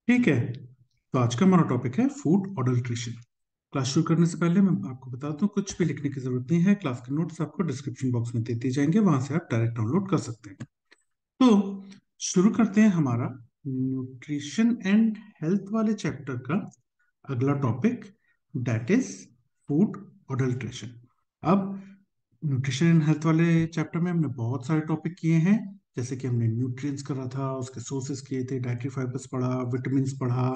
ठीक है। तो आज का हमारा टॉपिक है फूड अडल्ट्रेशन। क्लास शुरू करने से पहले मैं आपको बता दूं, कुछ भी लिखने की जरूरत नहीं है। क्लास के नोट्स आपको डिस्क्रिप्शन बॉक्स में दे दिए जाएंगे, वहां से आप डायरेक्ट डाउनलोड कर सकते हैं। तो शुरू करते हैं हमारा न्यूट्रिशन एंड हेल्थ वाले चैप्टर का अगला topic, that is food adulteration. अब न्यूट्रिशन एंड हेल्थ वाले चैप्टर में हमने बहुत सारे टॉपिक किए हैं। जैसे कि हमने न्यूट्रिएंट्स करा था, उसके सोर्सेज किए थे, डाइटरी फाइबर्स पढ़ा, विटामिन पढ़ा,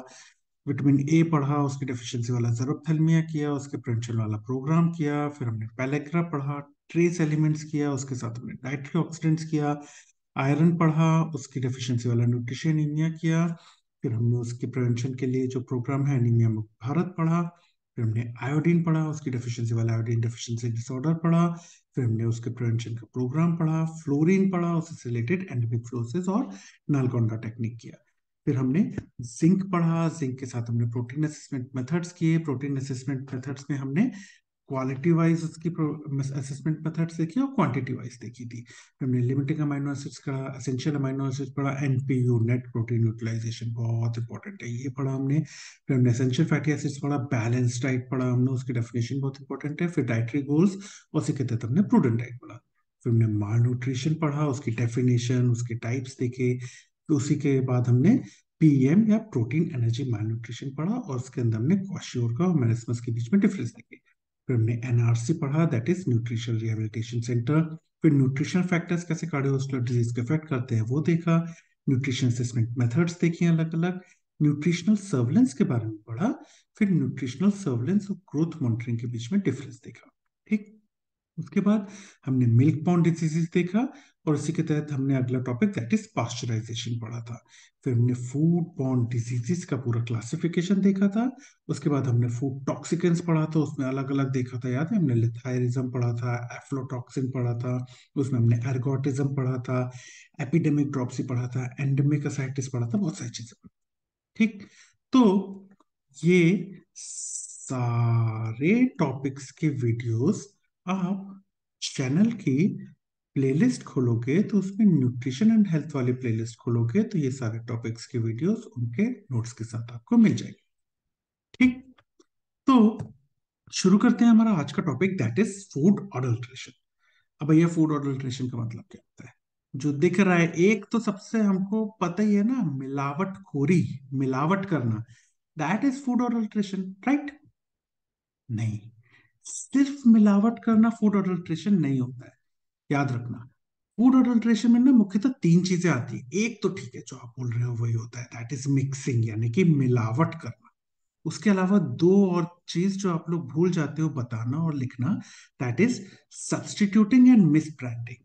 विटामिन ए पढ़ा, उसकी डेफिशिएंसी वाला जरूरतथैलेमिया किया, उसके प्रिवेंशन वाला प्रोग्राम किया, फिर हमने पेलेग्रा पढ़ा, ट्रेस एलिमेंट्स किया, उसके साथ हमने डाइटरी ऑक्सीडेंट्स किया, आयरन पढ़ा, उसकी डेफिशिएंसी वाला न्यूट्रिशन एनीमिया किया, फिर हमने उसके प्रिवेंशन के लिए जो प्रोग्राम है एनीमिया मुक्त भारत पढ़ा, फिर हमने आयोडीन पढ़ा, उसकी डेफिशिएंसी वाला आयोडीन डेफिशिएंसी डिसऑर्डर पढ़ा, फिर हमने उसके प्रिवेंशन का प्रोग्राम पढ़ा, फ्लोरीन पढ़ा, उससे रिलेटेड एंडेमिक फ्लोसिस और नालगोंडा टेक्निक किया। फिर हमने जिंक पढ़ा, जिंक के साथ हमने प्रोटीन असेसमेंट मेथड्स किए, प्रोटीन असेसमेंट मेथड्स में हमने क्वालिटी वाइज उसकी असेसमेंट मेथड्स देखी और क्वांटिटी वाइज देखी थी। फिर हमने लिमिटिंग अमाइनो एसिड्स का, एसेंशियल अमाइनो एसिड्स पढ़ा, एनपीयू नेट प्रोटीन यूटिलाइजेशन बहुत इंपॉर्टेंट है, ये पढ़ा हमने। फिर हमने एसेंशियल फैटी एसिड्स पढ़ा, बैलेंस डाइट पढ़ा हमने, उसकी डेफिनेशन बहुत इंपॉर्टेंट है। फिर डाइटरी गोल्स, उसी के तहत हमने प्रूडेंट डाइट पढ़ा। फिर हमने माल न्यूट्रिशन पढ़ा, उसकी डेफिनेशन, उसके टाइप्स देखे। फिर उसी के बाद हमने पीएम या प्रोटीन एनर्जी माल न्यूट्रिशन पढ़ा, और उसके अंदर हमने क्वाशियोर का और मेरिस्मस के बीच में डिफरेंस देखे। फिर हमने एनआरसी पढ़ा, that is nutrition rehabilitation centre. फिर न्यूट्रिशनल फैक्टर्स कैसे कार्डियोवास्कुलर डिजीज को अफेक्ट करते हैं वो देखा। न्यूट्रिशन असेसमेंट मेथड्स देखी अलग अलग। न्यूट्रिशनल सर्वेलेंस के बारे में पढ़ा। फिर न्यूट्रिशनल सर्वेलेंस और ग्रोथ मॉनिटरिंग के बीच में डिफरेंस देखा। ठीक। उसके बाद हमने मिल्क बॉर्न डिजीजेस देखा, और उसी के तहत हमने अगला टॉपिक दैट इज पास्चराइजेशन पढ़ा था। फिर हमने फूड बॉर्न डिजीजेस का पूरा क्लासिफिकेशन देखा था। उसके बाद हमने फूड टॉक्सिकेंस पढ़ा था, उसमें अलग अलग देखा था, याद है? हमने लिथायरिज्म पढ़ा था, एफ्लोटॉक्सिन पढ़ा था, उसमें हमने एर्गोटिज्म पढ़ा था, एपिडेमिक ड्रॉप्सी पढ़ा था, एंडेमिक असाइटिस पढ़ा था, बहुत सारी चीजें पढ़ी। ठीक। तो ये सारे टॉपिक्स के वीडियोस आप चैनल की प्लेलिस्ट खोलोगे तो उसमें न्यूट्रिशन एंड हेल्थ वाली प्लेलिस्ट खोलोगे तो ये सारे टॉपिक्स के वीडियोस उनके नोट्स के साथ आपको मिल जाएंगे। ठीक। तो शुरू करते हैं हमारा आज का topic, that is food adulteration. अब भैया, फूड अडल्ट्रेशन का मतलब क्या होता है? जो दिख रहा है, एक तो सबसे हमको पता ही है ना, मिलावटखोरी, मिलावट करना, that is food adulteration, right? नहीं, सिर्फ मिलावट करना फूड अडल्ट्रेशन नहीं होता है। याद रखना, फूड अडल्ट्रेशन में ना मुख्यतः तीन चीजें आती है। एक तो ठीक है, जो आप बोल रहे हो वही होता है, दैट इज मिक्सिंग, यानी कि मिलावट करना। उसके अलावा दो और चीज जो आप लोग भूल जाते हो बताना और लिखना, that is substituting and miss branding.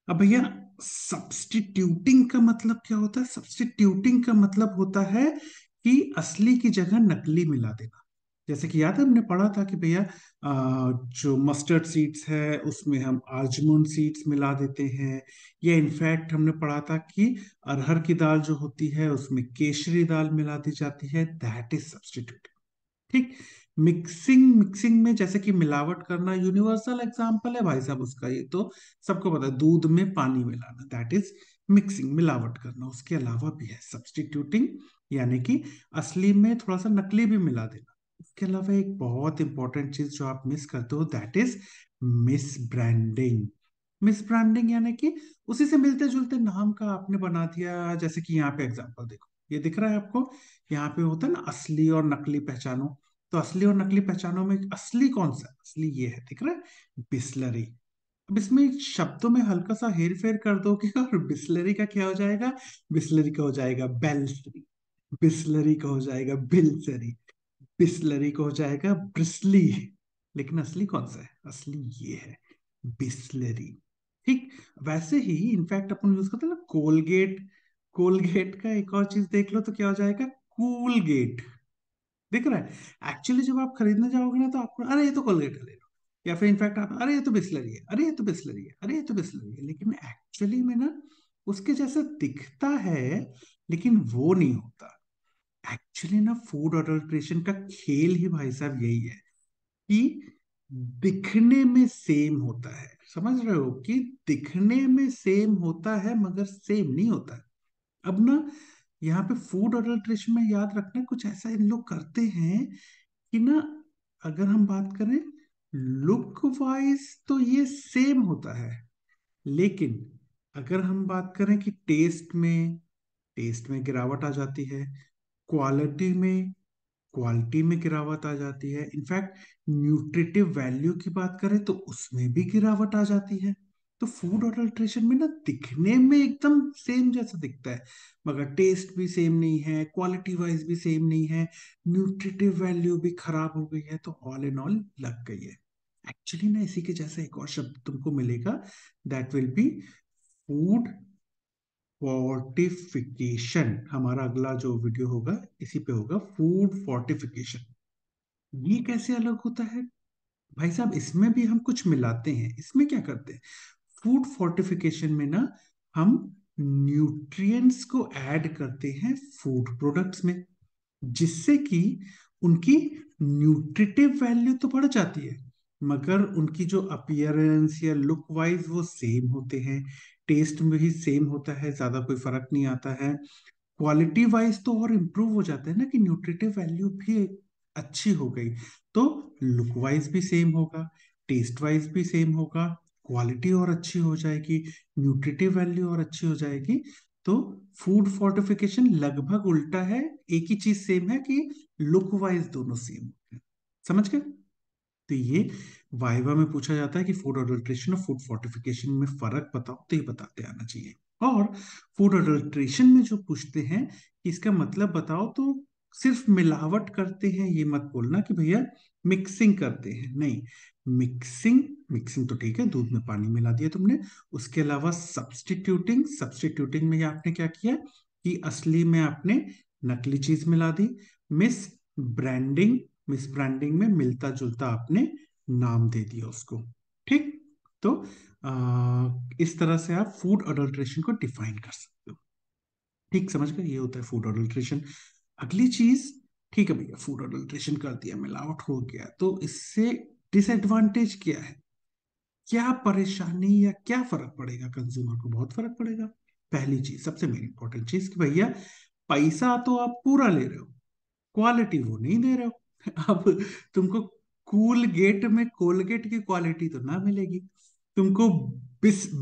अब भैया, सब्सटीट्यूटिंग का मतलब क्या होता है? सब्सटीट्यूटिंग का मतलब होता है कि असली की जगह नकली मिला देना। जैसे कि याद है, हमने पढ़ा था कि भैया, जो मस्टर्ड सीड्स है उसमें हम आजमोन सीड्स मिला देते हैं, या इनफैक्ट हमने पढ़ा था कि अरहर की दाल जो होती है उसमें केशरी दाल मिला दी जाती है, दैट इज सब्सटीट्यूट। ठीक। मिक्सिंग, मिक्सिंग में जैसे कि मिलावट करना, यूनिवर्सल एग्जांपल है भाई साहब उसका, ये तो सबको पता है, दूध में पानी मिलाना, दैट इज मिक्सिंग, मिलावट करना। उसके अलावा भी है सब्सटीट्यूटिंग, यानी कि असली में थोड़ा सा नकली भी मिला देना। उसके अलावा एक बहुत इंपॉर्टेंट चीज जो आप मिस करते हो, that is miss branding. Miss branding यानी कि उसी से मिलते जुलते नाम का आपने बना दिया। जैसे कि यहाँ पे एग्जांपल देखो, ये दिख रहा है आपको, यहाँ पे होता है ना असली और नकली पहचानो। तो असली और नकली पहचानों में असली कौन सा है? असली ये है, दिख रहा है, बिस्लरी। अब इसमें शब्दों में हल्का सा हेर फेर कर दोगे और बिस्लरी का क्या हो जाएगा? बिस्लरी का हो जाएगा बेलसरी, बिस्लरी का हो जाएगा बिलसरी, बिस्लरी का हो जाएगा ब्रिस्ली। लेकिन असली कौन सा है? असली ये है, बिस्लरी। ठीक। वैसे ही इनफैक्ट अपन यूज करते हैं ना कोलगेट, कोलगेट का एक और चीज देख लो तो क्या हो जाएगा? कूलगेट। दिख रहा है? एक्चुअली जब आप खरीदने जाओगे ना तो आपको, अरे ये तो कोलगेट का ले लो, या फिर इनफैक्ट आप, अरे ये तो बिस्लरी है, अरे ये तो बिस्लरी है, अरे ये तो बिस्लरी है, लेकिन एक्चुअली में ना उसके जैसा दिखता है, लेकिन वो नहीं होता। एक्चुअली ना फूड अडल्ट्रेशन का खेल ही भाई साहब यही है कि दिखने में सेम होता है, समझ रहे हो? कि दिखने में सेम होता है मगर सेम नहीं होता है। अब ना यहाँ पे फूड अडल्ट्रेशन में याद रखना कुछ ऐसा इन लोग करते हैं कि ना, अगर हम बात करें लुक वाइज तो ये सेम होता है, लेकिन अगर हम बात करें कि टेस्ट में गिरावट आ जाती है, क्वालिटी में क्वालिटी में गिरावट आ जाती है, इनफैक्ट न्यूट्रिटिव वैल्यू की बात करें तो उसमें भी गिरावट आ जाती है। तो फूड अडल्ट्रेशन में ना दिखने में एकदम सेम जैसा दिखता है, मगर टेस्ट भी सेम नहीं है, क्वालिटी वाइज भी सेम नहीं है, न्यूट्रिटिव वैल्यू भी खराब हो गई है, तो ऑल इन ऑल लग गई है। एक्चुअली ना इसी के जैसा एक और शब्द तुमको मिलेगा, that will be food fortification. हमारा अगला जो वीडियो होगा इसी पे होगा, फूड फोर्टिफिकेशन। ये कैसे अलग होता है भाई साहब? इसमें भी हम कुछ मिलाते हैं। इसमें क्या करते हैं, फूड फोर्टिफिकेशन में ना हम न्यूट्रिएंट्स को ऐड करते हैं फूड प्रोडक्ट्स में, जिससे कि उनकी न्यूट्रिटिव वैल्यू तो बढ़ जाती है, मगर उनकी जो अपीयरेंस या लुक वाइज वो सेम होते हैं, टेस्ट में भी सेम होता है, ज्यादा कोई फर्क नहीं आता है। क्वालिटी वाइज तो और इम्प्रूव हो जाता है ना, कि न्यूट्रिटिव वैल्यू भी अच्छी हो गई, तो लुक वाइज भी सेम होगा, टेस्ट वाइज भी सेम होगा, क्वालिटी और अच्छी हो जाएगी, न्यूट्रिटिव वैल्यू और अच्छी हो जाएगी। तो फूड फोर्टिफिकेशन लगभग उल्टा है, एक ही चीज सेम है कि लुक वाइज दोनों सेम है। समझ गए? तो ये वाइवा में पूछा जाता है कि फूड अडल्ट्रेशन और फूड फोर्टिफिकेशन में फर्क बताओ, तो ये बताते आना चाहिए। और फूड अडल्ट्रेशन में जो पूछते हैं कि इसका मतलब बताओ, तो सिर्फ मिलावट करते हैं ये मत बोलना कि भैया मिक्सिंग करते हैं, नहीं। मिक्सिंग मिक्सिंग तो ठीक है, दूध में पानी मिला दिया तुमने। उसके अलावा सब्स्टिट्यूटिंग सब्स्टिट्यूटिंग में आपने क्या किया कि असली में आपने नकली चीज मिला दी। मिस ब्रांडिंग मिस ब्रांडिंग में मिलता जुलता आपने नाम दे दिया उसको। ठीक? तो इस तरह से आप फूड अडल्ट्रेशन को डिफाइन कर सकते हो। ठीक, समझ गए? ये होता है फूड अडल्ट्रेशन। अगली चीज, ठीक है भैया फूड अडल्ट्रेशन कर दिया, मिलावट हो गया, तो इससे डिसएडवांटेज क्या है, क्या परेशानी या क्या फर्क पड़ेगा कंज्यूमर को? बहुत फर्क पड़ेगा। पहली चीज, सबसे मेन इंपॉर्टेंट चीज, कि भैया पैसा तो आप पूरा ले रहे हो, क्वालिटी वो नहीं दे रहे हो। अब तुमको कूल गेट में कोलगेट की क्वालिटी तो ना मिलेगी, तुमको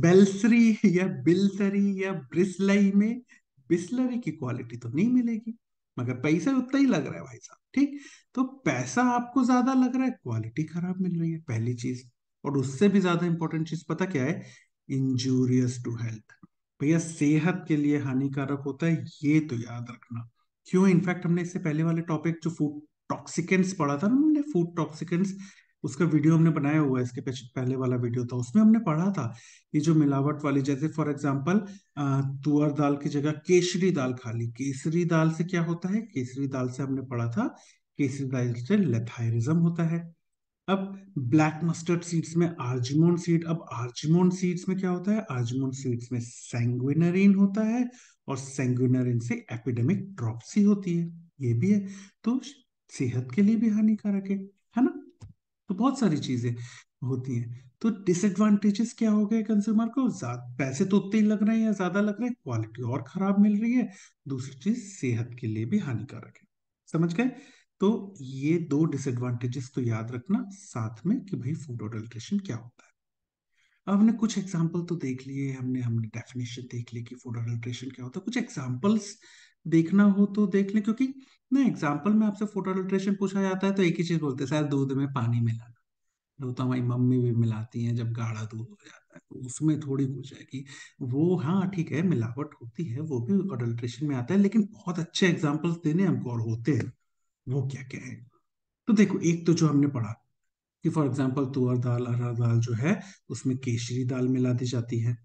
बेल्सरी या बिलसरी या ब्रिसलई में बिस्लरी की क्वालिटी तो नहीं मिलेगी, मगर पैसा उतना ही लग रहा है भाई साहब। ठीक? तो पैसा आपको ज्यादा लग रहा है, क्वालिटी खराब मिल रही है, पहली चीज। और उससे भी ज्यादा इंपॉर्टेंट चीज पता क्या है? Injurious to health. भैया सेहत के लिए हानिकारक होता है, ये तो याद रखना। क्यों? इनफैक्ट हमने इससे पहले वाले टॉपिक जो फूड टॉक्सिकेंट्स पढ़ा था ना, हमने फूड टॉक्सिकेंट्स, उसका वीडियो हमने बनाया हुआ है, इसके पहले वाला वीडियो था, उसमें हमने पढ़ा था ये जो मिलावट वाली, जैसे फॉर एग्जांपल तुअर दाल की जगह केसरी दाल खा ली। केसरी दाल से क्या होता है? केसरी दाल से हमने पढ़ा था, केसरी दाल से लेथायरिज्म होता है। अब ब्लैक मस्टर्ड सीड्स में आर्जिमोन सीड, अब आर्जिमोन सीड्स में क्या होता है? आर्जिमोन सीड्स में सैंग्विनरीन होता है, और सैंग्विनरीन से एपिडेमिक ड्रॉप्सी होती है, ये भी है। तो सेहत के लिए भी हानिकारक है ना? तो बहुत सारी चीजें होती हैं। तो डिसएडवांटेजेस क्या हो गए कंज्यूमर को? ज्यादा पैसे तो उतने ही लग रहे हैं या ज्यादा लग रहे हैं, क्वालिटी और खराब मिल रही है, दूसरी चीज सेहत के लिए भी हानिकारक है। समझ गए? तो ये दो डिसएडवांटेजेस तो याद रखना साथ में, कि भाई फूड अडल्ट्रेशन क्या होता है। अब हमने कुछ एग्जाम्पल तो देख लिए, हमने हमने डेफिनेशन देख ली कि फूड अडल्ट्रेशन क्या होता है। कुछ एग्जाम्पल्स देखना हो तो देख ले, क्योंकि ना एग्जाम्पल में आपसे फूड अडल्ट्रेशन पूछा जाता है तो एक ही चीज बोलते हैं, सर दूध में पानी मिलाना। वो तो हमारी मम्मी भी मिलाती हैं जब गाढ़ा दूध हो जाता है, तो उसमें थोड़ी कुछ है कि वो, हाँ ठीक है मिलावट होती है, वो भी अडल्ट्रेशन में आता है, लेकिन बहुत अच्छे एग्जाम्पल्स देने हमको और होते हैं। वो क्या क्या है? तो देखो, एक तो जो हमने पढ़ा कि फॉर एग्जाम्पल तुअर दाल, अरहर दाल जो है, उसमें केसरी दाल मिला दी जाती है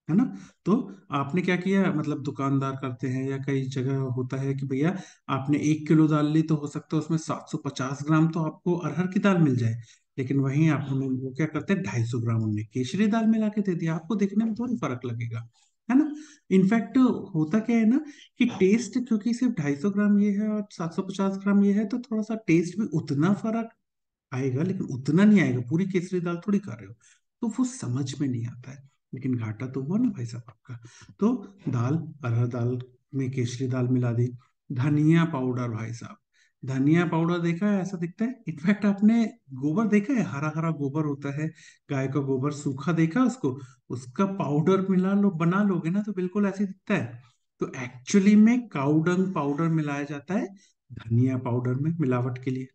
ना? तो आपने क्या किया, मतलब दुकानदार करते हैं या कई जगह होता है कि भैया आपने 1 किलो दाल ली, तो हो सकता है उसमें 750 ग्राम तो आपको अरहर की दाल मिल जाए, लेकिन वहीं आप उन्हें वो क्या करते हैं, 250 ग्राम उन्हें केसरी दाल मिला के दे दिया, आपको देखने में थोड़ी फर्क लगेगा, है ना? इनफैक्ट होता क्या है ना, कि टेस्ट, क्योंकि सिर्फ 250 ग्राम ये है और 750 ग्राम ये है, तो थोड़ा सा टेस्ट भी उतना फर्क आएगा, लेकिन उतना नहीं आएगा, पूरी केसरी दाल थोड़ी खा रहे हो, तो वो समझ में नहीं आता है। लेकिन घाटा तो हुआ ना भाई साहब आपका। तो दाल, अरहर दाल में केसरी दाल मिला दी। धनिया पाउडर भाई साहब, धनिया पाउडर देखा है ऐसा दिखता है? इनफैक्ट आपने गोबर देखा है, हरा हरा गोबर होता है, गाय का गोबर सूखा देखा है उसको, उसका पाउडर मिला लो, बना लोगे ना तो बिल्कुल ऐसे दिखता है। तो एक्चुअली में काउडंग पाउडर मिलाया जाता है धनिया पाउडर में मिलावट के लिए।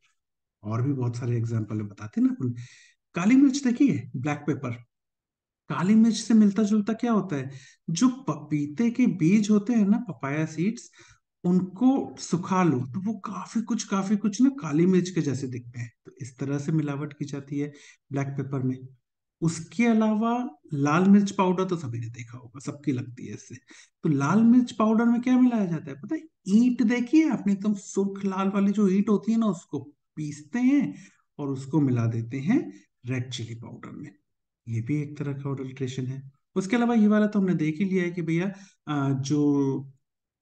और भी बहुत सारे एग्जाम्पल है, बताते ना अपन। काली मिर्च देखिए, ब्लैक पेपर, काली मिर्च से मिलता जुलता क्या होता है? जो पपीते के बीज होते हैं ना, पपाया सीड्स, उनको सुखा लो तो वो काफी कुछ ना काली मिर्च के जैसे दिखते हैं। तो इस तरह से मिलावट की जाती है ब्लैक पेपर में। उसके अलावा लाल मिर्च पाउडर तो सभी ने देखा होगा, सबकी लगती है इससे। तो लाल मिर्च पाउडर में क्या मिलाया जाता है पता है? ईंट देखी है आपने, एकदम सुर्ख लाल वाली जो ईंट होती है ना, उसको पीसते हैं और उसको मिला देते हैं रेड चिली पाउडर में। ये भी एक तरह का अडल्ट्रेशन है। उसके अलावा ये वाला तो हमने देख ही लिया है कि भैया जो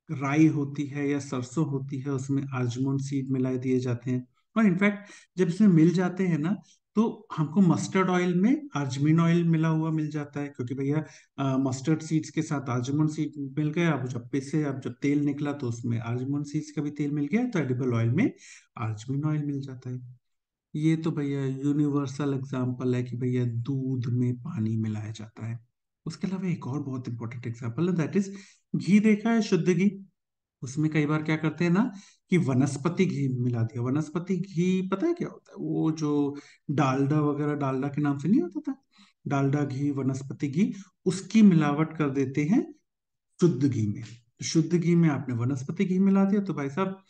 राई होती है या सरसों होती है उसमें आजमोन सीड मिला दिए जाते हैं। और इनफैक्ट जब इसमें मिल जाते हैं ना, तो हमको मस्टर्ड ऑयल में आजमीन ऑयल मिला हुआ मिल जाता है, क्योंकि भैया मस्टर्ड सीड्स के साथ आजमोन सीड मिल गया। अब जब से अब जब तेल निकला तो उसमें आजमोन सीड्स का भी तेल मिल गया, तो एडिबल ऑयल में आजमीन ऑयल मिल जाता है। ये तो भैया यूनिवर्सल एग्जांपल है कि भैया दूध में पानी मिलाया जाता है। उसके अलावा एक और बहुत इंपॉर्टेंट एग्जांपल है, दैट इज घी। देखा है शुद्ध घी? उसमें कई बार क्या करते हैं ना कि वनस्पति घी मिला दिया। वनस्पति घी पता है क्या होता है? वो जो डालडा वगैरह, डालडा के नाम से नहीं होता था, डालडा घी, वनस्पति घी, उसकी मिलावट कर देते हैं शुद्ध घी में। तो शुद्ध घी में आपने वनस्पति घी मिला दिया तो भाई साहब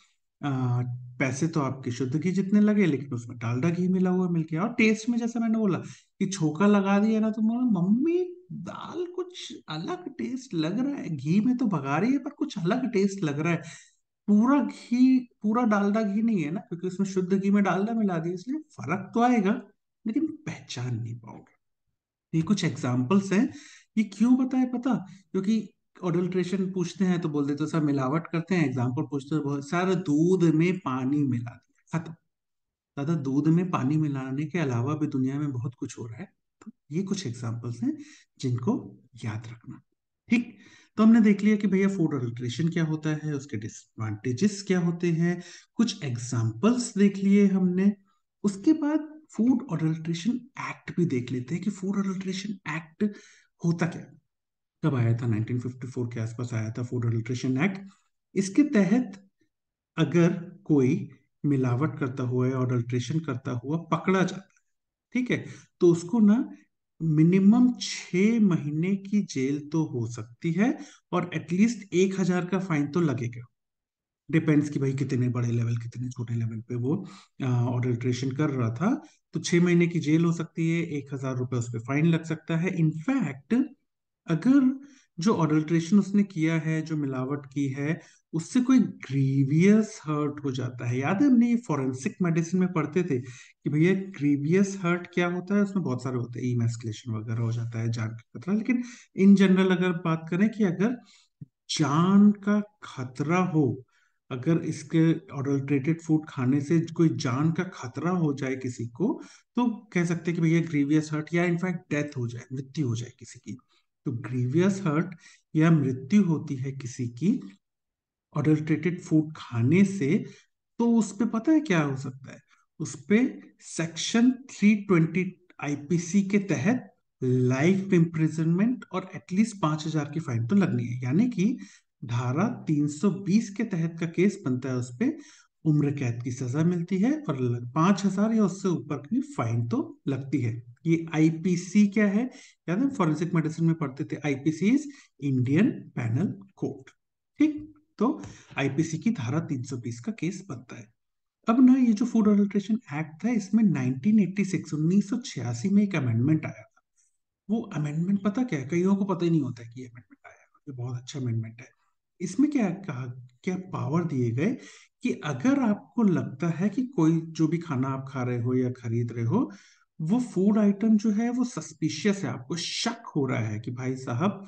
आ, पैसे तो आपके शुद्ध घी जितने लगे, लेकिन उसमें डालडा घी मिला हुआ मिल गया। और टेस्ट में जैसा मैंने बोला कि छोका लगा दिया ना, तो बोला मम्मी दाल कुछ अलग टेस्ट लग रहा है, घी में तो भगा रही है पर कुछ अलग टेस्ट लग रहा है। पूरा घी, पूरा डालडा घी नहीं है ना, क्योंकि उसमें शुद्ध घी में डालडा मिला दिया, इसलिए फर्क तो आएगा लेकिन पहचान नहीं पाओगे। ये कुछ एग्जाम्पल्स हैं। ये क्यों बताए पता? क्योंकि अडल्ट्रेशन पूछते हैं तो बोल देते सर मिलावट करते हैं, एग्जाम्पल पूछते हैं बहुत सारे, दूध में पानी मिला दिया, खत्म। दादा दूध में पानी मिलाने के अलावा भी दुनिया में बहुत कुछ हो रहा है। तो ये कुछ एग्जाम्पल्स हैं जिनको याद रखना। ठीक। तो हमने देख लिया कि भैया फूड अडल्ट्रेशन क्या होता है, उसके डिसएडवांटेजेस क्या होते हैं, कुछ एग्जाम्पल्स देख लिए हमने। उसके बाद फूड अडल्ट्रेशन एक्ट भी देख लेते हैं कि फूड अडल्ट्रेशन एक्ट होता क्या, कब आया था। 1954 के आसपास आया था फूड अडल्ट्रेशन एक्ट। इसके तहत अगर कोई मिलावट करता हुआ या अडल्ट्रेशन करता हुआ पकड़ा जाता है, ठीक है, तो उसको ना मिनिमम 6 महीने की जेल तो हो सकती है, और एटलीस्ट 1,000 का फाइन तो लगेगा। डिपेंड्स कि भाई कितने बड़े लेवल कितने छोटे लेवल पे वो ऑडल्ट्रेशन कर रहा था। तो 6 महीने की जेल हो सकती है, 1,000 रुपये उस पर फाइन लग सकता है। इनफैक्ट अगर जो ऑडल्ट्रेशन उसने किया है, जो मिलावट की है, उससे कोई ग्रीवियस हर्ट हो जाता है, याद है हमने ये फॉरेंसिक मेडिसिन में पढ़ते थे कि भैया ग्रीवियस हर्ट क्या होता है, उसमें बहुत सारे होते हैं, इमेस्कुलेशन वगैरह हो जाता है, जान का खतरा। लेकिन इन जनरल अगर बात करें कि अगर जान का खतरा हो, अगर इसके ऑडल्ट्रेटेड फूड खाने से कोई जान का खतरा हो जाए किसी को, तो कह सकते हैं कि भैया ग्रीवियस हर्ट या इनफैक्ट डेथ हो जाए, मृत्यु हो जाए किसी की। तो ग्रीवियस हर्ट या मृत्यु होती है किसी की ऑडल्ट्रेटेड फूड खाने से, तो उस पे पता है क्या हो सकता है? उस पे सेक्शन 320 आईपीसी के तहत लाइफ इम्प्रिजनमेंट और एटलीस्ट 5,000 की फाइन तो लगनी है। यानी कि धारा 320 के तहत का केस बनता है, उस पे उम्र कैद की सजा मिलती है और 5,000 या उससे ऊपर की फाइन तो लगती है। ये आईपीसी क्या है? याद है फॉरेंसिक मेडिसिन में पढ़ते थे, IPC is Indian panel code. ठीक। तो आईपीसी की धारा 320 का केस बनता है। अब ना ये जो फूड अडल्ट्रेशन एक्ट था, इसमें 1986 1986 में एक अमेंडमेंट आया था। वो अमेंडमेंट पता क्या है? कईयों को पता ही नहीं होता है कि ये अमेंडमेंट आया है। ये बहुत अच्छा अमेंडमेंट है। इसमें क्या कहा, क्या पावर दिए गए कि अगर आपको लगता है कि कोई जो भी खाना आप खा रहे हो या खरीद रहे हो, वो फूड आइटम जो है वो सस्पिशियस है, आपको शक हो रहा है कि भाई साहब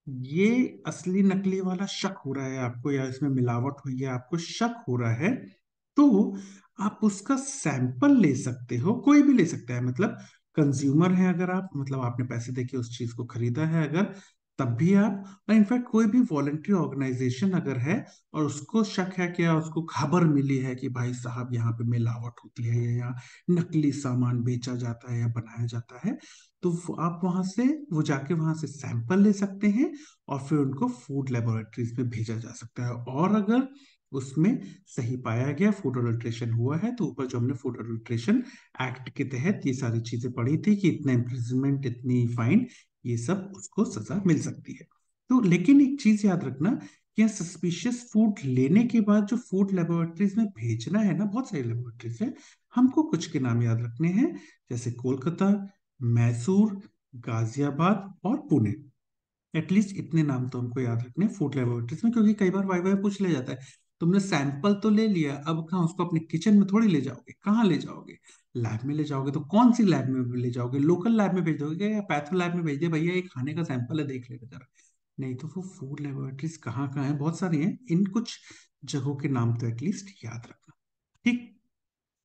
ये असली नकली वाला शक हो रहा है आपको, या इसमें मिलावट हुई है आपको शक हो रहा है, तो आप उसका सैंपल ले सकते हो। कोई भी ले सकता है, मतलब कंज्यूमर है अगर आप, मतलब आपने पैसे देके उस चीज को खरीदा है अगर, तब भी आप, और इनफैक्ट कोई भी वॉलंटरी ऑर्गेनाइजेशन अगर है और उसको शक है कि या उसको खबर मिली है कि भाई साहब यहाँ पे मिलावट होती है या यहाँ नकली सामान बेचा जाता है या बनाया जाता है, तो आप वहां से, वो जाके वहां से सैंपल ले सकते हैं और फिर उनको फूड लेबोरेटरीज में भेजा जा सकता है। और अगर उसमें सही पाया गया, फूड अडल्ट्रेशन हुआ है, तो ऊपर जो हमने फूड अडल्ट्रेशन एक्ट के तहत ये सारी चीजें पढ़ी थी कि इतना इम्प्रिजनमेंट, इतनी फाइन, ये सब उसको सजा मिल सकती है। तो लेकिन एक चीज याद रखना कि यहाँ सस्पिशियस फूड लेने के बाद जो फूड लेबोरेटरीज में भेजना है ना, बहुत सारी लेबोरेटरीज है, हमको कुछ के नाम याद रखने हैं, जैसे कोलकाता, मैसूर, गाजियाबाद और पुणे। एटलीस्ट इतने नाम तो हमको याद रखने फूड लेबोरेटरीज में, क्योंकि कई बार वाई वाई पूछ ले जाता है, तुमने सैंपल तो ले लिया, अब कहाँ उसको अपने किचन में थोड़ी ले जाओगे, कहाँ ले जाओगे, लैब में ले जाओगे, तो कौन सी लैब में ले जाओगे, लोकल लैब में भेज दोगे या पैथो लैब में भेज दिया, भैया ये खाने का सैंपल है देख लेगा जरा। नहीं तो वो फूड लेबोरेटरीज कहाँ कहाँ है, बहुत सारी हैं, इन कुछ जगहों के नाम तो एटलीस्ट याद रखना। ठीक,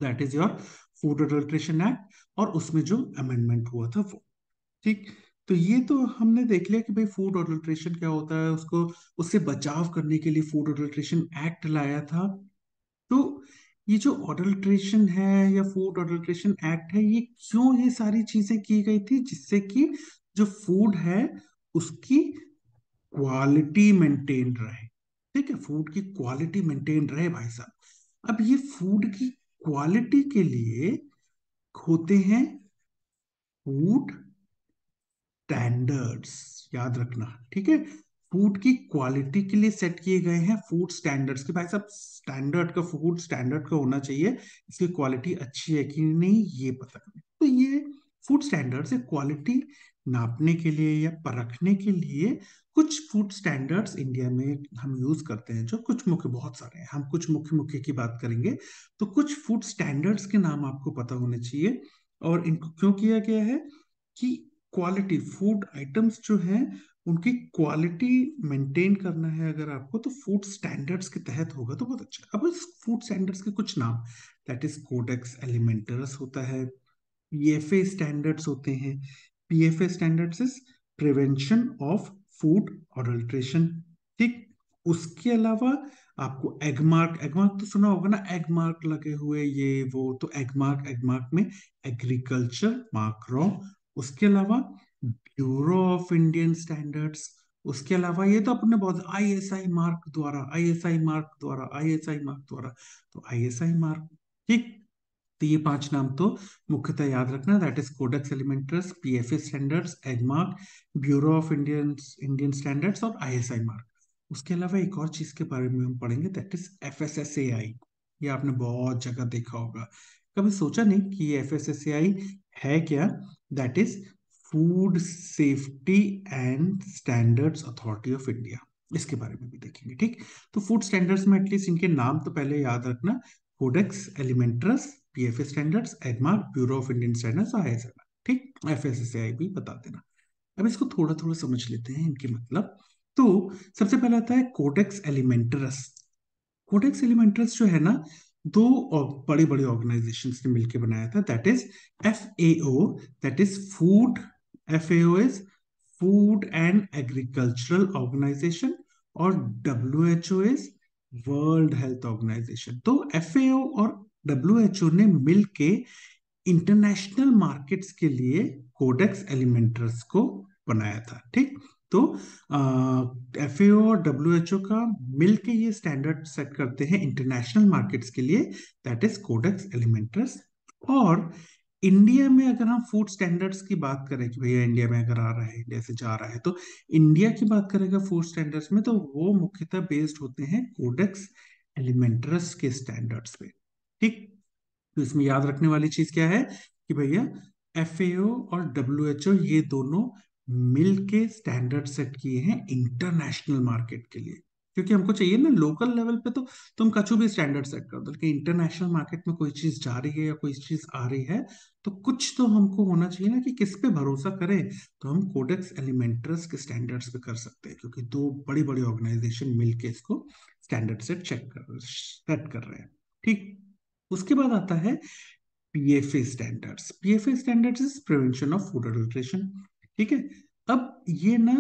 that is your food adulteration act, और उसमें जो अमेंडमेंट हुआ था वो। ठीक, तो ये तो हमने देख लिया कि भाई फूड अडल्ट्रेशन क्या होता है, उसको, उससे बचाव करने के लिए फूड अडल्ट्रेशन एक्ट लाया था। तो ये जो अडल्ट्रेशन है या फूड अडल्ट्रेशन एक्ट है, ये क्यों ये सारी चीजें की गई थी, जिससे कि जो फूड है उसकी क्वालिटी मेंटेन रहे। ठीक है, फूड की क्वालिटी मेंटेन रहे भाई साहब। अब ये फूड की क्वालिटी के लिए होते हैं फूड स्टैंडर्ड्स, याद रखना। ठीक है, फूड की क्वालिटी के लिए सेट किए गए हैं फूड स्टैंडर्ड्स के, भाई साहब स्टैंडर्ड का, फूड स्टैंडर्ड का होना चाहिए, इसकी क्वालिटी अच्छी है कि नहीं ये पता करना। तो ये फूड स्टैंडर्ड्स है, क्वालिटी नापने के लिए या परखने के लिए कुछ फूड स्टैंडर्ड्स इंडिया में हम यूज करते हैं, जो कुछ मुख्य, बहुत सारे हैं, हम कुछ मुख्य मुख्य की बात करेंगे। तो कुछ फूड स्टैंडर्ड्स के नाम आपको पता होने चाहिए, और इनको क्यों किया गया है कि क्वालिटी, फूड आइटम्स जो हैं उनकी क्वालिटी मेंटेन करना है अगर आपको, तो फूड स्टैंडर्ड्स के तहत होगा तो बहुत अच्छा। अब इस फूड स्टैंडर्ड्स के कुछ नाम, दैट इज कोडेक्स एलिमेंटरस होता है, पीएफए स्टैंडर्ड्स होते हैं। PFA standards is prevention of food adulteration. ठीक, उसके अलावा आपको एगमार्क, एगमार्क तो सुना होगा ना, एगमार्क लगे हुए ये वो, तो एगमार्क, एगमार्क में एग्रीकल्चर मार्क रॉ। उसके अलावा ब्यूरो ऑफ इंडियन स्टैंडर्ड्स। उसके अलावा ये तो अपने बहुत, आईएसआई मार्क द्वारा, आईएसआई मार्क द्वारा, आईएसआई मार्क द्वारा, तो आईएसआई मार्क। ठीक, तो ये पांच नाम तो मुख्यतः याद रखना, that is codex alimentarius, PFA standards, Agmark, bureau of Indian Indian standards और आईएसआई मार्क। उसके अलावा एक और चीज के बारे में हम पढ़ेंगे, दैट इज एफएसएसएआई। ये आपने बहुत जगह देखा होगा, कभी सोचा नहीं कि ये एफएसएसएआई है क्या। That is food safety and standards authority of India, इसके बारे में भी देखेंगे। ठीक, तो फूड स्टैंडर्ड्स में एटलीस्ट इनके नाम तो पहले याद रखना, codex alimentarius, PFA standards, Agmark, bureau of Indian standards और आईएसआई। ठीक, एफएसएसएआई भी बता देना। अब इसको थोड़ा थोड़ा समझ लेते हैं इनके मतलब। तो सबसे पहला आता है कोडेक्स एलिमेंटरस। कोडेक्स एलिमेंटरस जो है ना, दो बड़ी बड़ी ऑर्गेनाइजेशंस ने मिलकर बनाया था, that is FAO, that is food, FAO is food and agricultural organization, और WHO is world health organization. तो एफएओ और डब्ल्यूएचओ ने मिलके इंटरनेशनल मार्केट्स के लिए कोडेक्स एलिमेंटर्स को बनाया था। ठीक, तो एफएओ और डब्ल्यूएचओ का मिलके ये स्टैंडर्ड सेट करते हैं इंटरनेशनल मार्केट्स के लिए, दैट इज कोडेक्स एलिमेंटर्स। और इंडिया में अगर हम फूड स्टैंडर्ड्स की बात करें कि भैया इंडिया में अगर आ रहा है, इंडिया से जा रहा है, तो इंडिया की बात करेगा फूड स्टैंडर्ड्स में, तो वो मुख्यतः बेस्ड होते हैं कोडेक्स एलिमेंटरस के स्टैंडर्ड्स पे। ठीक, तो इसमें याद रखने वाली चीज क्या है कि भैया एफएओ और डब्ल्यूएचओ ये दोनों मिलके स्टैंडर्ड सेट किए हैं इंटरनेशनल मार्केट के लिए, क्योंकि हमको चाहिए ना लोकल लेवल पे तो तुम कछु भी स्टैंडर्ड सेट कर दो, लेकिन इंटरनेशनल मार्केट में कोई चीज जा रही है या कोई चीज आ रही है, तो कुछ तो हमको होना चाहिए ना कि किस पे भरोसा करें। तो हम कोडेक्स एलिमेंटर्स के स्टैंडर्ड्स पे कर सकते हैं, क्योंकि दो बड़ी बड़ी ऑर्गेनाइजेशन मिलके इसको स्टैंडर्ड सेट कर रहे हैं। ठीक, उसके बाद आता है PFA standards. PFA standards is prevention of food adulteration. ठीक है, अब ये ना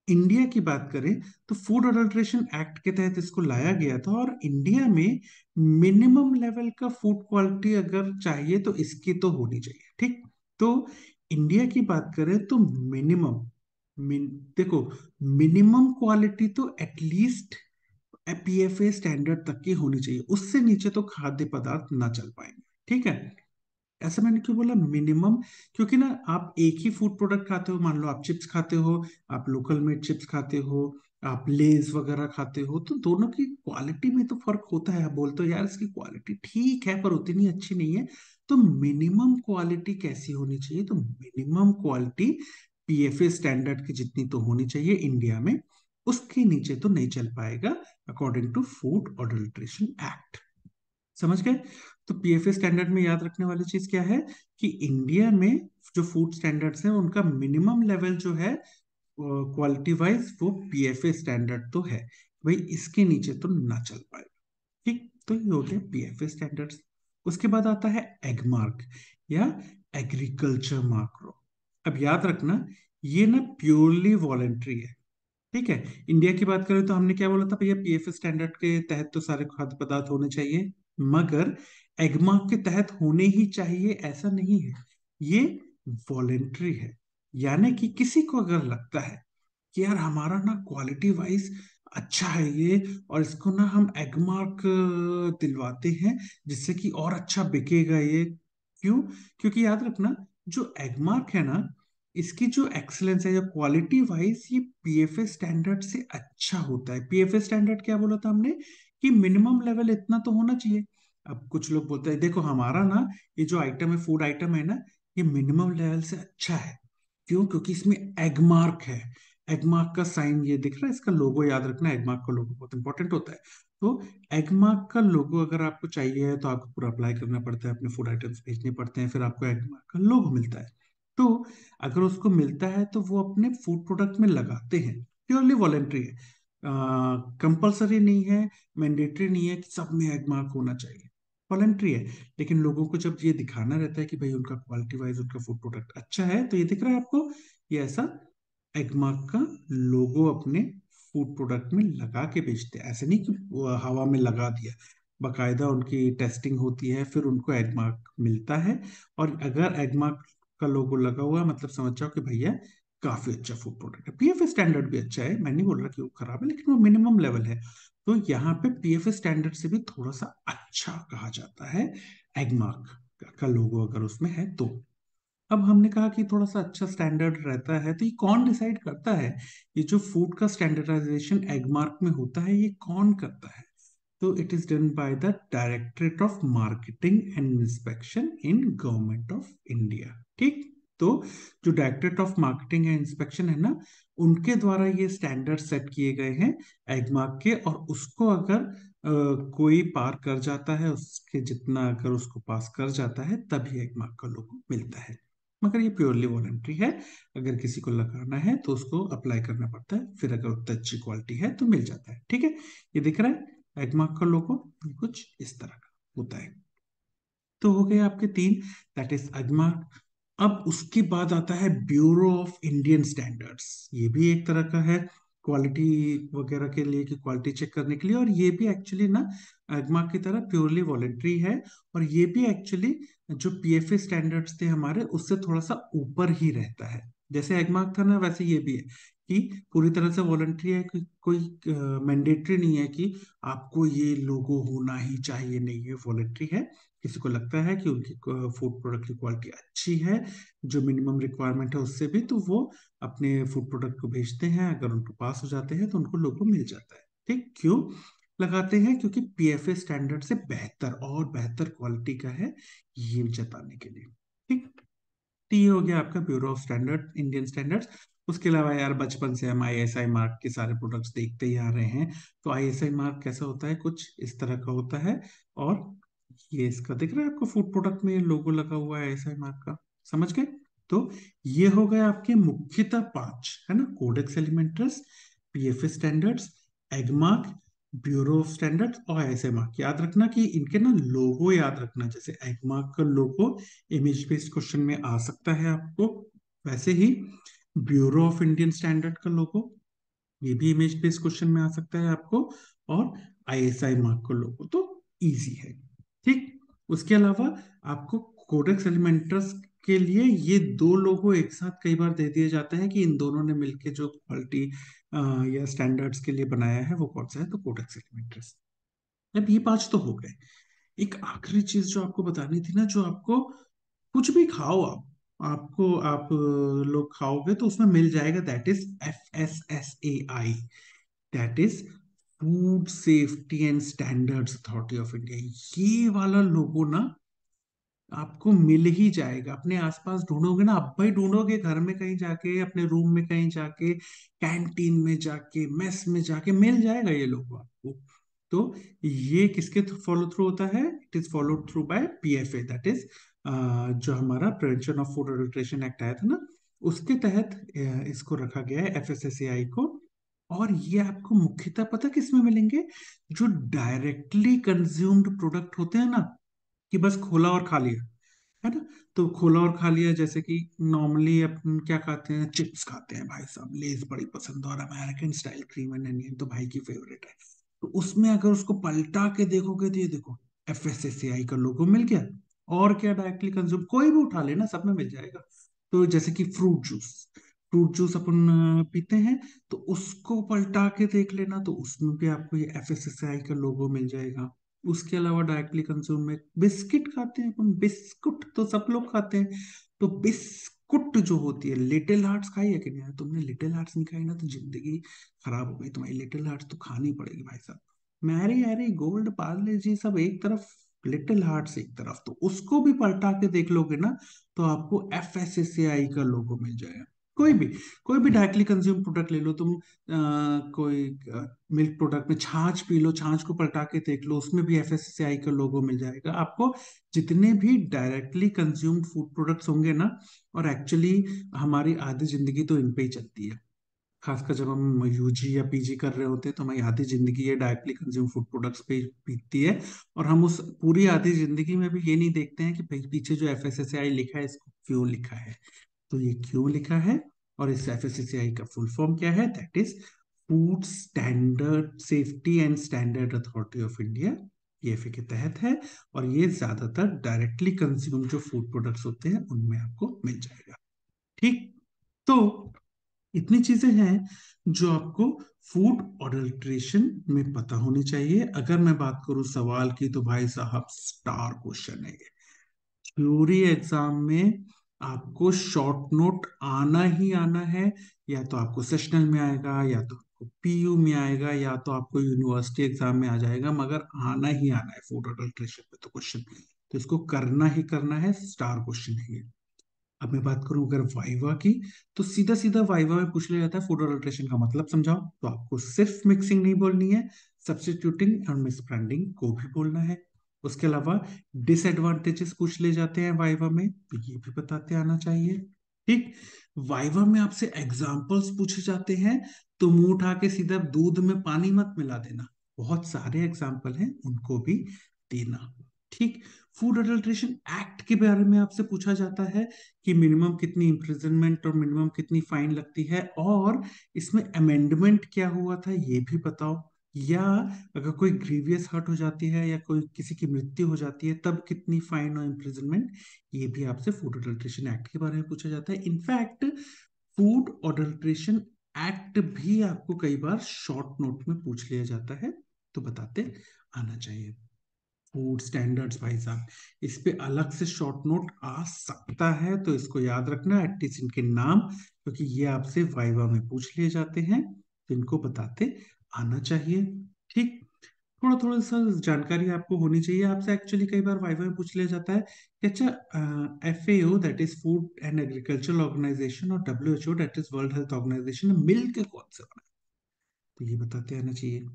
इंडिया की बात करें तो फूड अडल्ट्रेशन एक्ट के तहत इसको लाया गया था, और इंडिया में मिनिमम लेवल का फूड क्वालिटी अगर चाहिए तो इसकी तो होनी चाहिए। ठीक, तो इंडिया की बात करें तो मिनिमम देखो, मिनिमम क्वालिटी तो एटलीस्ट पीएफए स्टैंडर्ड तक की होनी चाहिए, उससे नीचे तो खाद्य पदार्थ ना चल पाएंगे। ठीक है, ऐसा मैंने क्यों बोला मिनिमम, क्योंकि ना आप एक ही फूड प्रोडक्ट खाते हो, मान लो आप चिप्स खाते हो, आप लोकल मेड चिप्स खाते हो, आप लेज वगैरह खाते हो, तो दोनों की क्वालिटी में तो फर्क होता है। आप बोलते हो यार इसकी क्वालिटी ठीक है पर उतनी अच्छी नहीं है, तो मिनिमम क्वालिटी कैसी होनी चाहिए, तो मिनिमम क्वालिटी पीएफए स्टैंडर्ड की जितनी तो होनी चाहिए इंडिया में, उसके नीचे तो नहीं चल पाएगा according to food adulteration act. समझ गए? तो पीएफए स्टैंडर्ड में याद रखने वाली चीज क्या है कि इंडिया में जो फूड स्टैंडर्ड्स हैं उनका मिनिमम लेवल जो है क्वालिटी वाइज वो पीएफए स्टैंडर्ड तो है, भाई इसके नीचे तो ना चल पाएगा। ठीक, तो ये हो गया पीएफए स्टैंडर्ड्स। उसके बाद आता है एग मार्क या एग्रीकल्चर मार्क। अब याद रखना, ये ना प्योरली वॉलेंट्री है। ठीक है, इंडिया की बात करें तो हमने क्या बोला था भैया, पीएफ स्टैंडर्ड के तहत तो सारे खाद्य पदार्थ होने चाहिए, मगर एगमार्क के तहत होने ही चाहिए ऐसा नहीं है, ये वॉलेंट्री है। यानी कि किसी को अगर लगता है कि यार हमारा ना क्वालिटी वाइज अच्छा है ये, और इसको ना हम एगमार्क दिलवाते हैं जिससे कि और अच्छा बिकेगा ये। क्यों? क्योंकि याद रखना, जो एगमार्क है ना, इसकी जो एक्सेलेंस है या क्वालिटी वाइज ये पीएफए स्टैंडर्ड से अच्छा होता है। पीएफए स्टैंडर्ड क्या बोला था हमने कि मिनिमम लेवल इतना तो होना चाहिए। अब कुछ लोग बोलते हैं देखो हमारा ना ये जो आइटम है, फूड आइटम है ना, ये मिनिमम लेवल से अच्छा है। क्यों? क्योंकि इसमें एग मार्क है। एग मार्क का साइन ये दिख रहा है, इसका लोगो याद रखना, एग मार्क का लोगो बहुत इंपॉर्टेंट होता है। तो एग मार्क का लोगो अगर आपको चाहिए तो आपको पूरा अप्लाई करना पड़ता है, अपने फूड आइटम्स भेजने पड़ते हैं, फिर आपको एग मार्क का लोगो मिलता है। तो अगर उसको मिलता है तो वो अपने फूड प्रोडक्ट में लगाते हैं। प्योरली वॉलेंट्री है, कंपल्सरी नहीं है, मैंडेटरी नहीं है कि सब में एग मार्क होना चाहिए, वॉलेंट्री है। लेकिन लोगों को जब ये दिखाना रहता है कि भाई उनका क्वालिटी वाइज उनका फूड प्रोडक्ट अच्छा है, तो ये दिख रहा है आपको, ये ऐसा एगमार्क का लोगो अपने फूड प्रोडक्ट में लगा के बेचते हैं। ऐसे नहीं कि वो हवा में लगा दिया, बकायदा उनकी टेस्टिंग होती है, फिर उनको एगमार्क मिलता है। और अगर एगमार्क का लोगो लगा हुआ है, मतलब समझ जाओ कि भैया काफी अच्छा फूड प्रोडक्ट है। पीएफए स्टैंडर्ड भी अच्छा है, मैं नहीं बोल रहा कि वो खराब है, लेकिन वो मिनिमम लेवल है। तो यहाँ पे पीएफए स्टैंडर्ड से भी थोड़ा सा अच्छा कहा जाता है एगमार्क का लोगो अगर उसमें है तो। अब हमने कहा कि थोड़ा सा अच्छा स्टैंडर्ड रहता है, तो ये कौन डिसाइड करता है? ये जो फूड का स्टैंडर्डाइजेशन एगमार्क में होता है, ये कौन करता है? तो it is done by the directorate of marketing and inspection in government of India. ठीक, तो जो directorate of marketing and inspection है ना, उनके द्वारा ये स्टैंडर्ड सेट किए गए हैं एगमार्क के, और उसको अगर कोई पार कर जाता है, उसके जितना अगर उसको पास कर जाता है, तभी एगमार्क का लोगो मिलता है। मगर ये प्योरली वॉलेंट्री है, अगर किसी को लगाना है तो उसको अप्लाई करना पड़ता है, फिर अगर उतना अच्छी क्वालिटी है तो मिल जाता है। ठीक है, ये दिख रहा है एगमार्क का लोगो कुछ इस तरह का होता है। तो हो गए आपके तीन, दैट इज एगमार्क। अब उसके बाद आता है ब्यूरो ऑफ इंडियन स्टैंडर्ड्स। ये भी एक तरह का है क्वालिटी वगैरह के लिए, कि क्वालिटी चेक करने के लिए, और ये भी एक्चुअली ना एगमार्क की तरह प्योरली वॉलेंट्री है। और ये भी एक्चुअली जो पीएफए स्टैंडर्ड्स थे हमारे, उससे थोड़ा सा ऊपर ही रहता है। जैसे एगमार्क था ना, वैसे ये भी है कि पूरी तरह से वॉलेंट्री है, कोई मैंडेटरी नहीं है कि आपको ये लोगो होना ही चाहिए, नहीं, ये वॉलेंट्री है। किसी को लगता है कि उनकी फूड प्रोडक्ट की क्वालिटी अच्छी है, जो मिनिमम रिक्वायरमेंट है उससे भी, तो वो अपने फूड प्रोडक्ट को भेजते हैं, अगर उनको पास हो जाते हैं तो उनको लोगो मिल जाता है। ठीक, क्यों लगाते हैं? क्योंकि पीएफए स्टैंडर्ड से बेहतर और बेहतर क्वालिटी का है, ये जताने के लिए। ठीक, तो ये हो गया आपका bureau of standard Indian standards. उसके अलावा यार बचपन से हम आईएसआई मार्क के सारे प्रोडक्ट्स देखते ही आ रहे हैं। तो आईएसआई मार्क कैसा होता है? कुछ इस तरह का होता है। और ये इसका दिख रहा है आपको, फूड प्रोडक्ट में लोगो लगा हुआ है आईएसआई मार्क का। समझ गए? तो ये हो गए आपके मुख्यतः पांच, है ना, codex alimentarius, PFA standards, Agmark, bureau of standards और आईएसआई मार्क। याद रखना कि इनके ना लोगो याद रखना, जैसे एगमार्क का लोगो इमेज बेस्ड क्वेश्चन में आ सकता है आपको, वैसे ही ब्यूरो ऑफ इंडियन स्टैंडर्ड का लोगो, ये भी इमेज बेस्ड क्वेश्चन में आ सकता है आपको, और आईएसआई मार्क को लोगो तो इजी है। ठीक, उसके अलावा आपको कोडेक्स एलिमेंट्रस के लिए ये दो लोगो एक साथ कई बार दे दिए जाते हैं कि इन दोनों ने मिलके जो क्वालिटी या स्टैंडर्ड्स के लिए बनाया है वो कौन सा है, तो कोडेक्स एलिमेंट्रस। अब ये पांच तो हो गए। एक आखिरी चीज जो आपको बतानी थी ना, जो आपको कुछ भी खाओ आप लोग खाओगे तो उसमें मिल जाएगा, that is FSSAI, that is food safety and standards authority of India. ये वाला लोगो ना आपको मिल ही जाएगा, अपने आसपास ढूंढोगे ना, अब भाई ढूंढोगे घर में कहीं जाके, अपने रूम में कहीं जाके, कैंटीन में जाके, मेस में जाके, मिल जाएगा ये लोगो आपको। तो ये किसके फॉलो थ्रू होता है, it is follow through by PFA, that is जो हमारा prevention of food adulteration act आया था ना, उसके तहत इसको रखा गया है, FSSAI को। और ये आपको मुख्यतः पता किस में मिलेंगे, जो डायरेक्टली कंज्यूम्ड प्रोडक्ट होते हैं ना, कि बस खोला और खा लिया, है ना। तो खोला और खा लिया, जैसे कि नॉर्मली अपन क्या खाते हैं, चिप्स खाते हैं भाई साहब, लेज बड़ी पसंद, और American style cream and onion तो भाई की फेवरेट है। तो उसमें अगर उसको पलटा के देखोगे तो ये देखो, FSSAI का लोगो मिल गया। और क्या, डायरेक्टली कंज्यूम कोई भी उठा लेना, सब में मिल जाएगा। तो जैसे कि फ्रूट जूस अपन पीते हैं, तो उसको पलटा के देख लेना, तो उसमें भी आपको ये FSSAI का लोगो मिल जाएगा। उसके अलावा डायरेक्टली कंज्यूम में बिस्किट खाते हैं अपन, बिस्कुट तो सब लोग खाते हैं। तो बिस्कुट जो होती है, लिटिल हार्ट्स खाई है कि नहीं, तुमने लिटिल हार्ट्स नहीं खाई ना तो जिंदगी खराब हो गई तुम्हारी। लिटिल हार्ट्स तो खानी पड़ेगी भाई साहब। मैरी हैरी गोल्ड पार्ले जी सब एक तरफ, लिटिल हार्ट्स एक तरफ, तो उसको भी पलटा के देख लोगे ना, तो आपको FSSAI का लोगो मिल जाएगा। कोई भी कोई भी डायरेक्टली कंज्यूम प्रोडक्ट ले लो तुम, कोई मिल्क प्रोडक्ट में छाछ पी लो, छाछ को पलटा के देख लो, उसमें भी FSSAI का लोगो मिल जाएगा आपको। जितने भी डायरेक्टली कंज्यूम्ड फूड प्रोडक्ट्स होंगे ना, और एक्चुअली हमारी आधी जिंदगी तो इन पे ही चलती है, खासकर जब हम UG या PG कर रहे होते हैं, तो हमारी आधी जिंदगी ये डायरेक्टली कंज्यूम फूड प्रोडक्ट्स पे ही बीतती है। और हम उस पूरी आधी जिंदगी में भी ये नहीं देखते हैं कि पीछे जो FSSAI लिखा है, इसको क्यों लिखा है। तो ये क्यों लिखा है, और इस FSSAI का फुल फॉर्म क्या है, that is food standard safety and standard authority of India, PFA के तहत है। और ये ज्यादातर डायरेक्टली कंज्यूम जो फूड प्रोडक्ट्स होते हैं उनमें आपको मिल जाएगा। ठीक, तो इतनी चीजें हैं जो आपको फूड ऑडल्ट्रेशन में पता होनी चाहिए। अगर मैं बात करूं सवाल की, तो भाई साहब स्टार क्वेश्चन है। थ्योरी एग्जाम में आपको शॉर्ट नोट आना ही आना है, या तो आपको सेशनल में आएगा, या तो आपको PU में आएगा, या तो आपको यूनिवर्सिटी एग्जाम में आ जाएगा, मगर आना ही आना है फूड अडल्ट्रेशन में तो क्वेश्चन। तो इसको करना ही करना है, स्टार क्वेश्चन है ये। अब मैं बात करूं अगर वाइवा की, तो सीधा सीधा वाइवा में पूछ लिया जाता है फूड अडल्ट्रेशन का मतलब समझाओ, तो आपको सिर्फ मिक्सिंग नहीं बोलनी है, सब्स्टिट्यूटिंग और मिसब्रांडिंग को भी बोलना है। उसके अलावा डिसएडवांटेजेस पूछ ले जाते हैं वाइवा में, तो ये भी बताते आना चाहिए। ठीक, वाइवा में आपसे एग्जाम्पल्स पूछे जाते हैं, तो मुंह उठा के सीधा दूध में पानी मत मिला देना, बहुत सारे एग्जाम्पल हैं उनको भी देना। ठीक, फूड अडल्ट्रेशन एक्ट के बारे में आपसे पूछा जाता है कि मिनिमम कितनी इम्प्रिजनमेंट और मिनिमम कितनी फाइन लगती है, और इसमें अमेंडमेंट क्या हुआ था ये भी बताओ। या अगर कोई ग्रीवियस हर्ट हो जाती है, या कोई किसी की मृत्यु हो जाती है, तब कितनी फाइन और इम्प्रिजनमेंट, ये भी आपसे फूड अडल्ट्रेशन एक्ट के बारे में पूछा जाता है। इनफैक्ट फूड अडल्ट्रेशन एक्ट भी आपको कई बार शॉर्ट नोट में पूछ लिया जाता है, तो बताते आना चाहिए। फूड स्टैंडर्ड्स भाई साहब, इस पे अलग से शॉर्ट नोट आ सकता है, तो इसको याद रखना, एटलीस्ट इनके नाम, क्योंकि ये आपसे वाइवा में पूछ लिए जाते हैं, तो इनको बताते आना चाहिए। ठीक, थोड़ा थोड़ा सा जानकारी आपको होनी चाहिए। आपसे एक्चुअली कई बार वाइवा में पूछ लिया जाता है कि अच्छा, FAO that is food and agricultural organization, और WHO that is world health organization मिल के कौन से बना है? तो ये बताते आना चाहिए।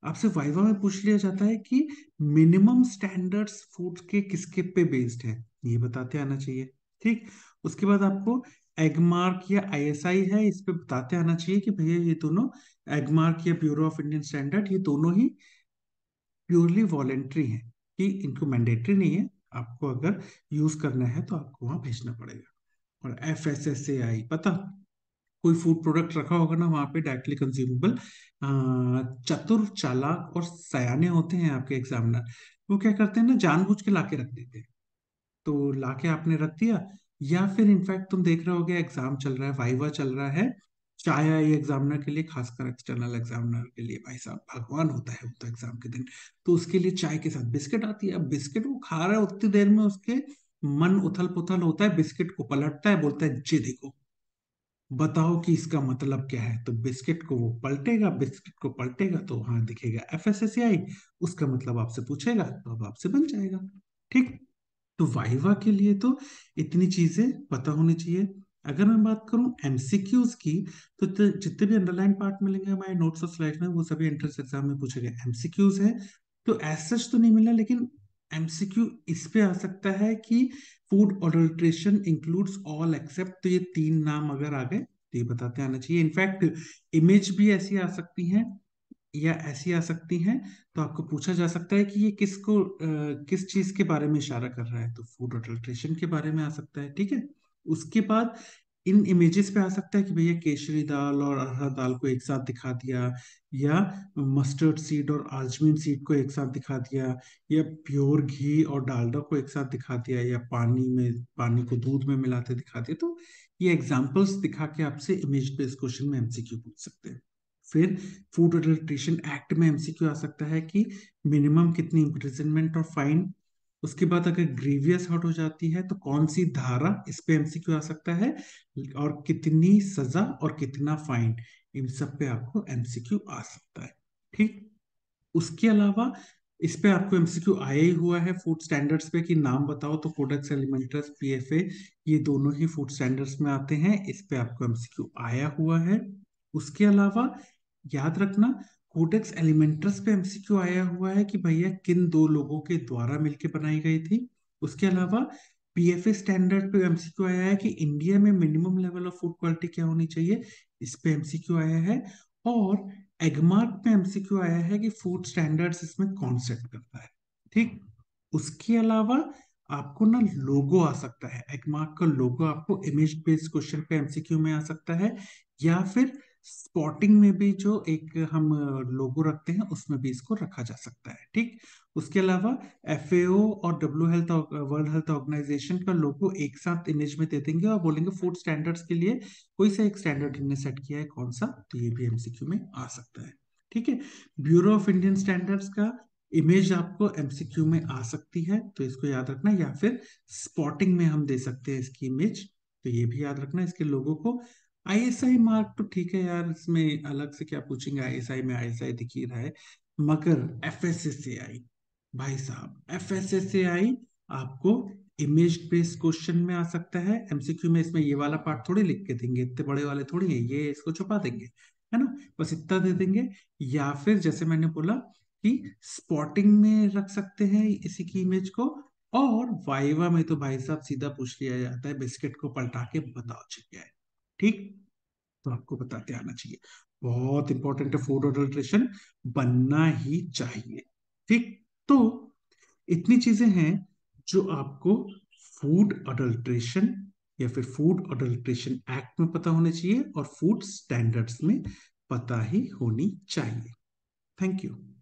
आपसे वाइवा में पूछ लिया जाता है कि मिनिमम स्टैंडर्ड्स फूड के किसके पे बेस्ड है, ये बताते आना चाहिए। ठीक, उसके बाद आपको एगमार्क या ISI है, इस पे बताते आना चाहिए कि भैया ये दोनों, एगमार्क या ब्यूरो ऑफ इंडियन स्टैंडर्ड, ये दोनों ही प्योरली वॉलेंट्री हैं, कि इनको मैंडेटरी नहीं है, आपको अगर यूज करना है तो आपको वहां भेजना पड़ेगा। और FSSAI पता, कोई फूड प्रोडक्ट रखा होगा ना वहां पे डायरेक्टली कंज्यूमेबल, चतुर चालाक और सयाने होते हैं आपके एग्जामिनर, वो क्या करते हैं ना, जानबूझ के लाके रख देते हैं। तो लाके आपने रख दिया, या फिर इनफैक्ट तुम देख रहे होगे एग्जाम चल रहा है, वाइवा चल रहा है, चाय आई एग्जामिनर के लिए, खासकर एक्सटर्नल एग्जामिनर के लिए, भाई साहब भगवान होता है वो तो एग्जाम के दिन। तो उसके लिए चाय के साथ बिस्किट आती है। अब बिस्किट वो खा रहा है, उतनी देर में उसके मन उथल पुथल होता है, बिस्किट को पलटता है, बोलता है जी देखो, बताओ कि इसका मतलब क्या है। तो बिस्किट को वो पलटेगा, बिस्किट को पलटेगा तो हाँ दिखेगा FSSAI, उसका मतलब आपसे पूछेगा तो अब आपसे बन जाएगा। ठीक। तो वाइवा के लिए तो इतनी चीजें पता होनी चाहिए। अगर मैं बात करूं MCQs की, तो जितने भी अंडरलाइन पार्ट मिलेंगे हमारे नोट्स और स्लाइड में, वो सभी एंट्रेंस एग्जाम में पूछे गए MCQs है। तो एज सच तो नहीं मिला, लेकिन MCQ इस पे आ सकता है कि फूड ऑडल्ट्रेशन इंक्लूड्स ऑल एक्सेप्ट, तो ये तीन नाम अगर आ गए तो ये बताते आना चाहिए। इनफैक्ट इमेज भी ऐसी आ सकती हैं या ऐसी आ सकती हैं, तो आपको पूछा जा सकता है कि ये किस चीज के बारे में इशारा कर रहा है, तो फूड अडल्ट्रेशन के बारे में आ सकता है। ठीक है। उसके बाद इन इमेजेस पे आ सकता है कि भैया केशरी दाल और अरहर दाल को एक साथ दिखा दिया, या मस्टर्ड सीड और आजमीन सीड को एक साथ दिखा दिया, या प्योर घी और डालडा को एक साथ दिखा दिया, या पानी को दूध में मिलाते दिखा दिया। तो ये एग्जांपल्स दिखा के आपसे इमेज बेस्ड क्वेश्चन में MCQ पूछ सकते हैं। फिर फूड एडल्ट्रेशन एक्ट में MCQ आ सकता है कि मिनिमम कितनी इम्प्रिजनमेंट और फाइन। उसके बाद अगर ग्रीवियस हर्ट हो जाती है तो कौन सी धारा, इस पे MCQ आ सकता है, और कितनी सजा और कितना फाइन, इन सब पे आपको MCQ आ सकता है। ठीक। उसके अलावा इस पे आपको MCQ आया ही हुआ है फूड स्टैंडर्ड्स पे, कि नाम बताओ, तो कोडेक्स एलिमेंट्रस PFA, ये दोनों ही फूड स्टैंडर्ड्स में आते हैं, इस पे आपको MCQ आया हुआ है। उसके अलावा याद रखना, कोडेक्स एलिमेंट्रस पे MCQ आया हुआ है कि भैया किन दो लोगों के द्वारा मिलकर बनाई गई थी। उसके अलावा PFA स्टैंडर्ड पे MCQ आया है कि इंडिया में minimum level of food quality क्या होनी चाहिए, इस पे MCQ आया है। और एगमार्क पे MCQ आया है कि फूड स्टैंडर्ड्स इसमें कौन सेट करता है। ठीक। उसके अलावा आपको ना लोगो आ सकता है, एगमार्क का लोगो आपको इमेज बेस्ड क्वेश्चन पे MCQ में आ सकता है, या फिर स्पॉटिंग में भी जो एक हम लोगो रखते हैं उसमें भी इसको रखा जा सकता है। ठीक। उसके अलावा FAO और वर्ल्ड हेल्थ ऑर्गेनाइजेशन का लोगो एक साथ इमेज में दे देंगे और बोलेंगे फूड स्टैंडर्ड्स के लिए कोई सा एक स्टैंडर्ड इनने सेट किया है, कौन सा, तो ये भी MCQ में आ सकता है। ठीक है। ब्यूरो ऑफ इंडियन स्टैंडर्ड्स का इमेज आपको MCQ में आ सकती है, तो इसको याद रखना, या फिर स्पॉटिंग में हम दे सकते हैं इसकी इमेज, तो ये भी याद रखना इसके लोगों को। ISI मार्क तो ठीक है यार, इसमें अलग से क्या पूछेंगे, ISI में ISI दिख ही रहा है। मगर FSSAI, भाई साहब FSSAI आपको इमेज बेस्ड क्वेश्चन में आ सकता है MCQ में। इसमें ये वाला पार्ट थोड़ी लिख के देंगे, इतने बड़े वाले थोड़ी है ये, इसको छुपा देंगे, है ना, बस इतना दे देंगे। या फिर जैसे मैंने बोला कि स्पॉटिंग में रख सकते हैं इसी की इमेज को, और वाइवा में तो भाई साहब सीधा पूछ लिया जाता है, बिस्किट को पलटा के बताओ जी क्या है। ठीक। तो आपको बताते आना चाहिए, बहुत इंपॉर्टेंट है, फूड अडल्ट्रेशन बनना ही चाहिए। ठीक। तो इतनी चीजें हैं जो आपको फूड अडल्ट्रेशन या फिर फूड अडल्ट्रेशन एक्ट में पता होने चाहिए, और फूड स्टैंडर्ड्स में पता ही होनी चाहिए। Thank you.